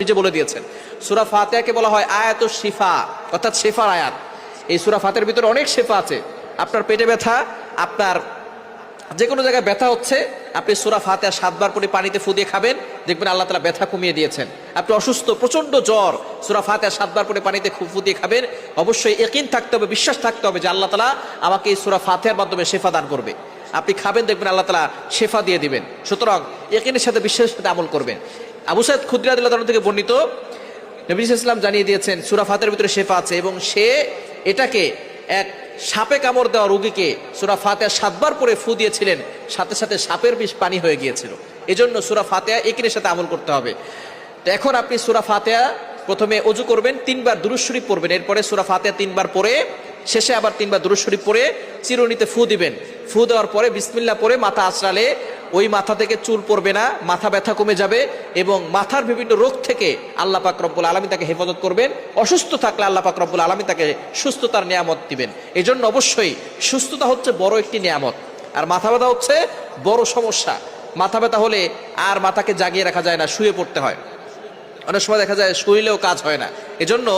নিজে বলে দিয়েছেন। সূরা ফাতিহাকে বলা হয় আয়াতুশ শিফা, অর্থাৎ শেফার আয়াত। এই সূরা ফাতিহার ভিতরে অনেক শেফা আছে। আপনার পেটে ব্যথা, আপনার যে কোনো জায়গায় ব্যথা হচ্ছে, আপনি সূরা ফাতিহা 7 বার করে পানিতে ফু দিয়ে খাবেন, দেখবেন আল্লাহ তাআলা ব্যথা কমিয়ে দিয়েছেন। আপনি অসুস্থ, প্রচন্ড জ্বর, সূরা ফাতিহা 7 বার করে পানিতে ফু দিয়ে খাবেন। অবশ্যই ইয়াকিন থাকতে হবে, বিশ্বাস থাকতে হবে যে আল্লাহ তাআলা আমাকে এই সূরা ফাতিহার মাধ্যমে শেফা দান করবে। আপনি খাবেন, দেখবেন আল্লাহ তাআলা শেফা দিয়ে দিবেন। সুতরাং ইয়াকিনের সাথে বিশ্বাসের সাথে আমল করবেন। আবু সাঈদ খুদরি রাদিয়াল্লাহু তাআলা থেকে বর্ণিত, নবী সাল্লাল্লাহু আলাইহি ওয়াসাল্লাম জানিয়ে দিয়েছেন সূরা ফাতিহার ভিতরে শেফা আছে, এবং সে এটাকে এক সাপে কামড় দেওয়া রোগীকে সূরা ফাতিহা 7 বার করে ফু দিয়েছিলেন, সাথে সাথে সাপের বিষ পানি হয়ে গিয়েছিল। এজন্য সূরা ফাতিহা ইয়াকিনের সাথে আমল করতে হবে। তো এখন আপনি সূরা ফাতিহা প্রথমে ওযু করবেন, 3 বার দুরূদ শরীফ পড়বেন, এরপরে সূরা ফাতিহা 3 বার পড়ে শেষে আবার 3 বার দুরূদ শরীফ পড়ে চিরুনিতে ফু দিবেন। ফু দেওয়ার পরে বিসমিল্লাহ পড়ে মাথা আঁচড়ালে ওই মাথা থেকে চুল পড়বে না, মাথা ব্যথা কমে যাবে, এবং মাথার বিভিন্ন রোগ থেকে আল্লাহ পাক রব্বুল আলামিন তাকে হেফাজত করবেন। অসুস্থ থাকলে আল্লাহ পাক রব্বুল আলামিন তাকে সুস্থতার নিয়ামত দিবেন। এজন্য অবশ্যই সুস্থতা হচ্ছে বড় একটি নিয়ামত, আর মাথা ব্যথা হচ্ছে বড় সমস্যা। মাথা ব্যথা হলে আর মাথাকে জাগিয়ে রাখা যায় না, শুয়ে পড়তে হয়। অনেক সময় দেখা যায় শুইলেও কাজ হয় না। এজন্য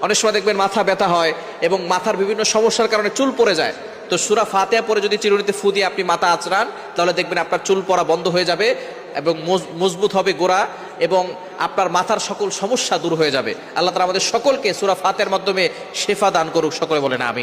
অনেক সময় দেখবেন মাথা ব্যথা হয় এবং মাথার বিভিন্ন সমস্যার কারণে চুল পড়ে যায়। তো সূরা ফাতিহা পরে যদি চিরুনিতে ফু দিয়ে আপনি মাথা আঁচড়ান, তাহলে দেখবেন আপনার চুল পড়া বন্ধ হয়ে যাবে এবং মজবুত হবে গোড়া, এবং আপনার মাথার সকল সমস্যা দূর হয়ে যাবে। আল্লাহ তাআলা আমাদের সকলকে সূরা ফাতিহার মাধ্যমে শেফা দান করুক। সকলে বলেন আমিন।